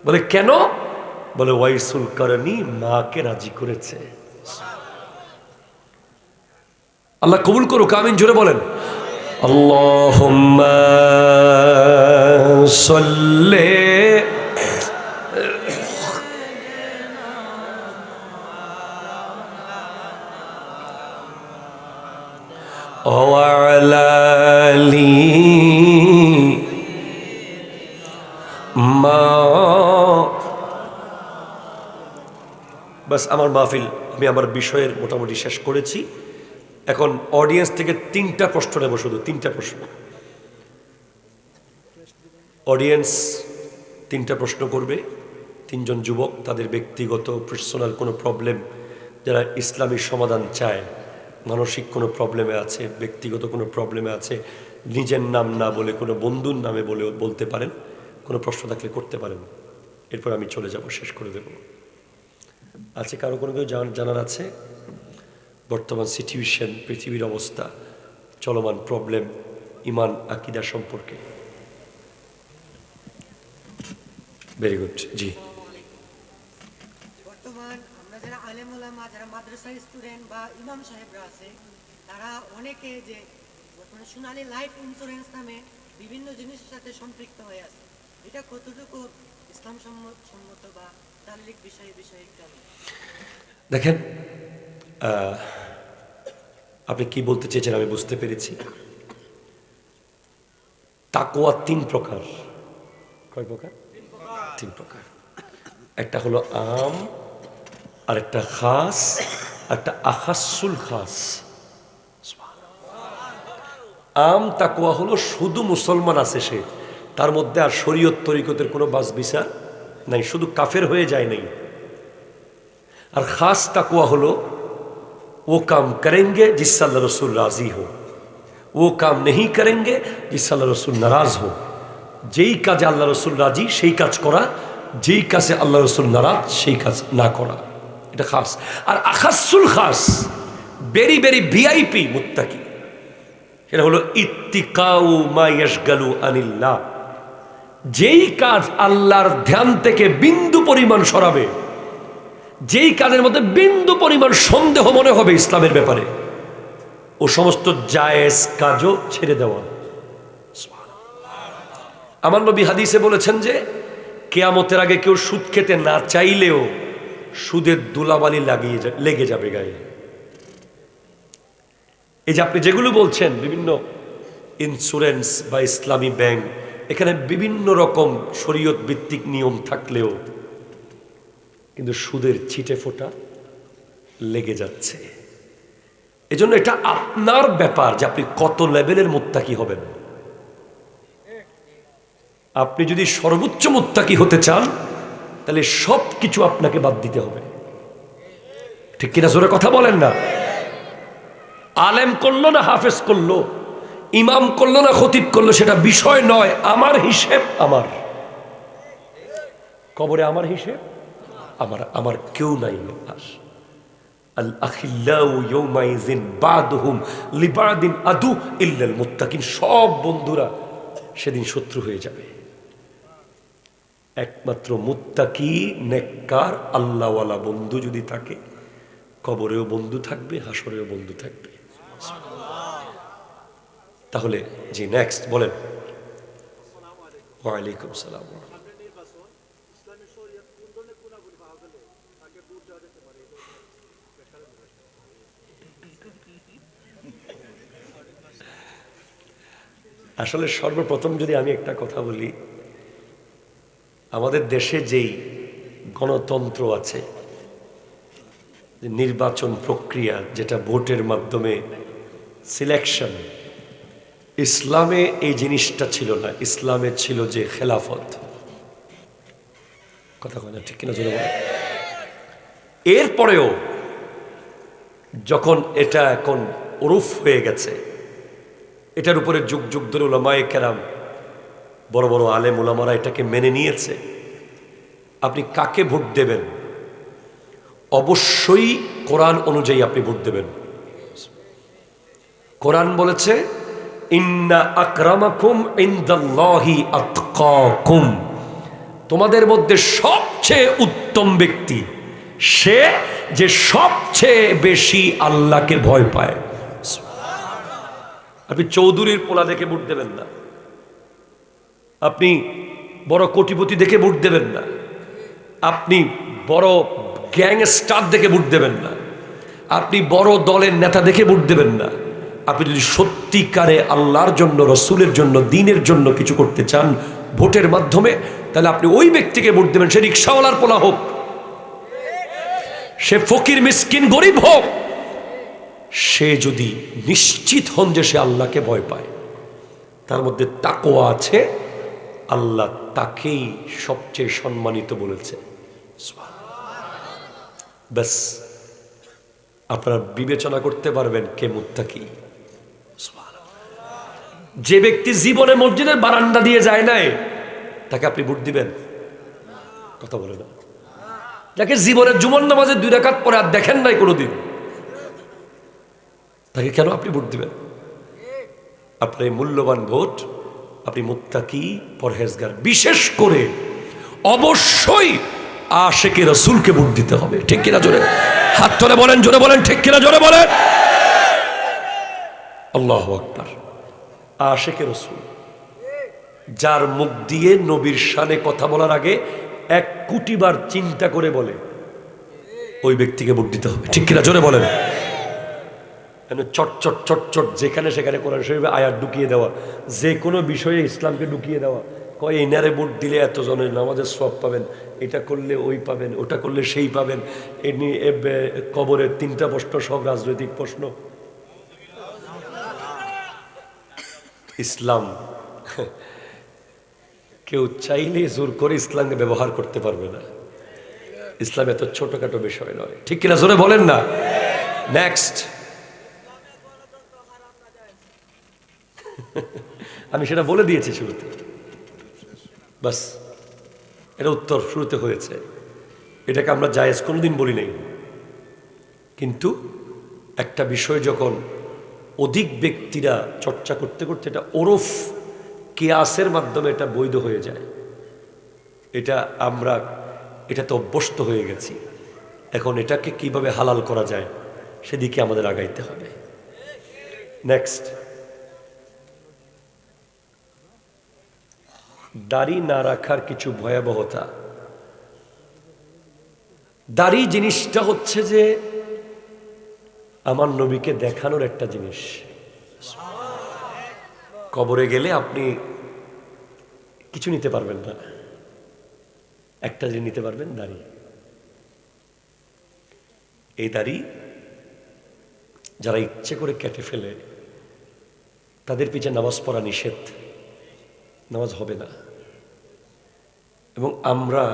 বলে কেন? বলে ওয়াইসুল কারণী মাকে রাজি করেছে। আল্লাহ কবুল করুক, আমিন জোরে বলেন। আল্লাহুম্মা সাল্লি ওয়ালা আলি মা। বাস আমার মাহফিল আমি আমার বিষয়ের মোটামুটি শেষ করেছি। এখন অডিয়েন্স থেকে 3টা প্রশ্ন নেব, শুধু 3টা প্রশ্ন। অডিয়েন্স 3টা প্রশ্ন করবে, 3জন যুবক, তাদের ব্যক্তিগত পার্সোনাল কোনো প্রবলেম, যারা ইসলামী সমাধান চায়, মানসিক কোনো প্রবলেমে আছে, ব্যক্তিগত কোনো প্রবলেমে আছে, নিজের নাম না বলে কোনো বন্ধুর নামে বলতে পারেন, কোনো প্রশ্ন থাকলে করতে পারেন। এরপর আমি চলে যাব, শেষ করে দেব। আছে কারো কোনো কেউ জানার আছে? বর্তমান সিচুয়েশন, পৃথিবীর অবস্থা, চলমান প্রবলেম, ইমান আকীদা সম্পর্কে। Very good. জি, বর্তমান আমরা যারা আলেম ওলামা, যারা মাদ্রাসার স্টুডেন্ট বা ইমাম সাহেবরা আছে, তারা অনেকে যে বর্তমানে সোনালী লাইফ ইন্স্যুরেন্স নামে বিভিন্ন জিনিসের সাথে সম্পৃক্ত হয়ে আছে, এটা কতটুকু ইসলাম সম্মত বা তালিক বিষয়ে কেমন? দেখেন, আপনি কি বলতে চেয়েছেন আমি বুঝতে পেরেছি। তাকওয়া 3 প্রকার। কয় প্রকার? 3 প্রকার। একটা হলো আম, আর একটা খাস, একটা আখাসুল খাস। আম তাকওয়া হলো শুধু মুসলমান আছে সে, তার মধ্যে আর শরীয়ত তরিকতের কোনো বাস বিচার নাই, শুধু কাফের হয়ে যায় নাই। আর খাস তাকওয়া হলো वो काम करेंगे जिससे अल्लाह रसूल राजी हो, वो काम नहीं करेंगे जिससे अल्लाह रसूल नाराज हो। যেই কাজে আল্লাহ রসুল রাজি সেই কাজ করা, যেই কাজে আল্লাহ রসুল নারাজ সেই কাজ না করা, এটা খাস। আর আখাসুল খাস, ভেরি ভেরি ভিআইপি মুত্তাকি, এটা হলো ইত্তিকাউ মা ইয়াশগালু আনিল্লাহ। যেই কাজ আল্লাহর ধ্যান থেকে বিন্দু পরিমাণ সরাবে, যেই কাজের মধ্যে বিন্দু পরিমাণ সন্দেহ মনে হবে ইসলামের ব্যাপারে, ও সমস্ত জায়েজ কাজও ছেড়ে দেওয়া। আমার নবী হাদিসে বলেছেন যে কিয়ামতের আগে কেউ সুদ খেতে না চাইলেও সুদের ধুলাবালি লেগে যাবে গায়ে। এই যে আপনি যেগুলো বলছেন, বিভিন্ন ইন্স্যুরেন্স বা ইসলামী ব্যাংক, এখানে বিভিন্ন রকম শরীয়ত ভিত্তিক নিয়ম থাকলেও কিন্তু সুদের ছিটে ফোঁটা লেগে যাচ্ছে। এজন্য এটা আপনার ব্যাপার যে আপনি কত লেভেলের মুত্তাকি হবেন। আপনি যদি সর্বোচ্চ মুত্তাকি হতে চান তাহলে সব কিছু আপনাকে বাদ দিতে হবে, ঠিক কিনা? জোরে কথা বলেন না। আলেম করলো না হাফেজ করলো, ইমাম করলো না খতিব করলো, সেটা বিষয় নয়। আমার হিসেব আমার, কবরে আমার হিসেব আমার, আমার কেউ নাই। আল আখিল্লাউ ইয়াউমাইযিন বাদুহুম লিবাদিন আদু ইল্লাল মুত্তাকিন। সব বন্ধুরা সেদিন শত্রু হয়ে যাবে, একমাত্র মুত্তাকি নেককার আল্লাহওয়ালা বন্ধু যদি থাকে, কবরেও বন্ধু থাকবে, হাসরেও বন্ধু থাকবে। তাহলে জি, নেক্সট বলেন। ওয়ালাইকুম সালাম। আসলে সর্বপ্রথম যদি আমি একটা কথা বলি, আমাদের দেশে যেই গণতন্ত্র আছে, নির্বাচন প্রক্রিয়া, যেটা ভোটের মাধ্যমে সিলেকশন, ইসলামে এই জিনিসটা ছিল না। ইসলামে ছিল যে খেলাফত। কথা কয় না, ঠিক কিনা জোরে বলেন। এরপরেও যখন এটা এখন ওরফ হয়ে গেছে, এটার উপরে যুগ যুগ ধরে উলামায়ে কেরাম, বড় বড় আলেম উলামারা এটাকে মেনে নিয়েছে। আপনি কাকে ভোট দেবেন, অবশ্যই কোরআন অনুযায়ী আপনি ভোট দেবেন। কোরআন বলেছে ইন্না আকরামাকুম ইনদাল্লাহি আতকাকুম, তোমাদের মধ্যে সবচেয়ে উত্তম ব্যক্তি সে যে সবচেয়ে বেশি আল্লাহকে ভয় পায়। আপনি চৌধুরীর পোলা দেখে ভোট দেবেন না, আপনি বড় কোটিপতি দেখে ভোট দেবেন না, আপনি বড় গ্যাংস্টার দেখে ভোট দেবেন না, আপনি বড় দলের নেতা দেখে ভোট দেবেন না। আপনি যদি সত্যিকারে আল্লাহর জন্য, রসুলের জন্য, দ্বীনের জন্য কিছু করতে চান ভোটের মাধ্যমে, তাহলে আপনি ওই ব্যক্তিকে ভোট দেবেন, সে রিক্সাওয়ালার পোলা হোক, সে ফকির মিসকিন গরিব হোক, সে যদি নিশ্চিত হন যে সে আল্লাহকে ভয় পায়, তার মধ্যে তাকওয়া আছে, আল্লাহ তাকেই সবচেয়ে সম্মানিত বলেছে। ব্যাস আপনারা বিবেচনা করতে পারবেন কে মুত্তাকি। যে ব্যক্তি জীবনে মসজিদের বারান্দা দিয়ে যায় নাই, তাকে আপনি ভোট দিবেন? কথা বলে না। যাকে জীবনের জুমার নামাজে 2 রাকাত পরে আর দেখেন নাই কোনোদিন, তাকে কেন আপনি ভোট দিবেন? আপনার এই মূল্যবান ভোট আপনি মুত্তাকি, পরহেজগার, বিশেষ করে অবশ্যই আশিকে রাসূলকে ভোট দিতে হবে। ঠিক কিনা? জোরে হাত তুলে বলেন, জোরে বলেন, ঠিক কিনা? জোরে বলেন। আল্লাহু আকবার। আশিকে রাসূল যার মুখ দিয়ে নবীর শানে কথা বলার আগে 1 কোটি বার চিন্তা করে বলে, ওই ব্যক্তিকে ভোট দিতে হবে। ঠিক কিনা? জোরে বলেন। চট চট চট চট যেখানে সেখানে কোরআন শরীফে আয়াত ঢুকিয়ে দেওয়া, যে কোনো বিষয়ে ইসলামকে ঢুকিয়ে দেওয়া, কয় এনারে ভোট দিলে এতজনের নামাজের সওয়াব পাবেন, এটা করলে ওই পাবেন, ওটা করলে সেই পাবেন, এমনি কবরের 3টা প্রশ্ন সব রাজনৈতিক প্রশ্ন। ইসলাম কেউ চাইলে জোর করে ইসলামকে ব্যবহার করতে পারবে না। ইসলাম এত ছোটখাটো বিষয় নয়। ঠিক কিনা? জোরে বলেন না। নেক্সট, আমি সেটা বলে দিয়েছি শুরুতে, বাস এটা উত্তর শুরুতে হয়েছে। এটাকে আমরা জায়েজ কোনোদিন বলি নাই, কিন্তু একটা বিষয় যখন অধিক ব্যক্তিরা চর্চা করতে করতে এটা ওরফ কিয়াসের মাধ্যমে এটা বৈধ হয়ে যায়, এটা আমরা এটাতে অভ্যস্ত হয়ে গেছি। এখন এটাকে কিভাবে হালাল করা যায় সেদিকে আমাদের আগাইতে হবে। নেক্সট, দাড়ি না রাখার কিছু ভয়াবহতা। দাড়ি জিনিসটা হচ্ছে যে আমার নবীকে দেখানোর একটা জিনিস। কবরে গেলে আপনি কিছু নিতে পারবেন না, একটা জিনিস নিতে পারবেন, দাড়ি। এই দাড়ি যারা ইচ্ছে করে কেটে ফেলে তাদের পিছে নামাজ পড়া নিষেধ, নামাজ হবে না। এবং আমরা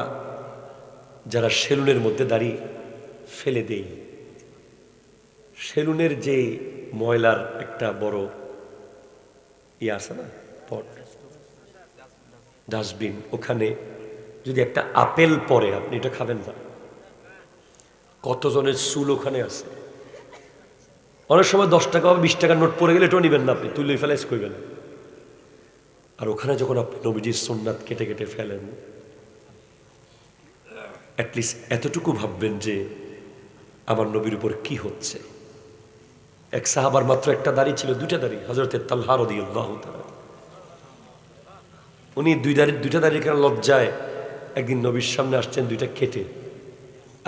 যারা সেলুনের মধ্যে দাড়ি ফেলে দেই, সেলুনের যে ময়লার একটা বড় ইয়ে আছে না, পট, ডাস্টবিন, ওখানে যদি একটা আপেল পড়ে আপনি এটা খাবেন না। কতজনের চুল ওখানে আছে। অনেক সময় 10 টাকা বা 20 টাকার নোট পড়ে গেলে এটাও নিবেন না, আপনি তুলে ফেলাইস করবেন। আর ওখানে যখন আপনি নবীজির সুন্নাত কেটে কেটে ফেলেন, অ্যাটলিস্ট এতটুকু ভাববেন যে আমার নবীর উপর কি হচ্ছে। এক সাহাবার মাত্র একটা দাড়ি ছিল, 2টা দাড়ি, হযরত তালহা রাদিয়াল্লাহু তাআলা। উনি 2টা দাড়ির কারণে লজ্জায় একদিন নবীর সামনে আসছেন 2টা কেটে।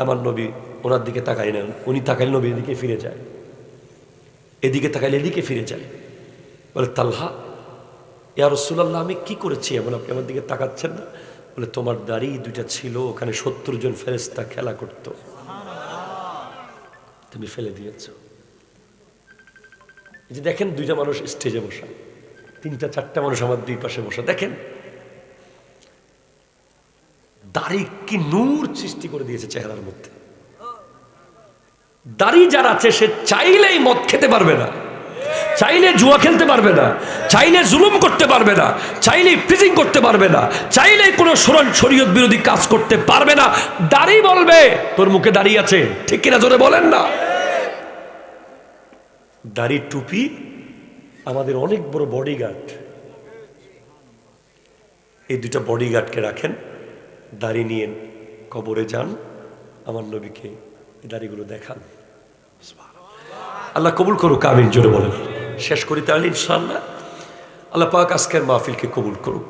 আমার নবী ওনার দিকে তাকায় না, উনি তাকাইলে নবী এদিকে ফিরে যায়, এদিকে তাকাইলে এদিকে ফিরে যায়। বলে, তালহা, ইয়া রাসূলুল্লাহ, আমি কি করেছি এমন আপনি আমার দিকে তাকাচ্ছেন না? বলে, তোমার দাড়ি 2টা ছিল, ওখানে 70 জন ফেরেশতা খেলা করত, তুমি ফেলে দিয়েছ। এই যে দেখেন 2টা মানুষ স্টেজে বসা, 3টা 4টা মানুষ আমার 2 পাশে বসা, দেখেন দাড়ি কি নূর সৃষ্টি করে দিয়েছে চেহারার মধ্যে। দাড়ি যার আছে সে চাইলেই মদ খেতে পারবে না, চাইলে জুয়া খেলতে পারবে না, চাইলে জুলুম করতে পারবে না, চাইলে প্রিজিং করতে পারবে না, চাইলে কোনো শরীয়ত বিরোধী কাজ করতে পারবে না। দাড়ি বলবে তোর মুখে দাড়ি আছে। ঠিক কিনা? জোরে বলেন না। দাড়ি টুপি আমাদের অনেক বড় বডিগার্ড। এই 2টা বডিগার্ডকে রাখেন, দাড়ি নিয়ে কবরে যান, আমার নবীকে এই দাড়িগুলো দেখান। আল্লাহ কবুল করুক, আমিন জোরে বলেন। শেষ করি তাহলে ইনশাআল্লাহ। আল্লাহ পাক আজকের মাহফিলকে কবুল করুক।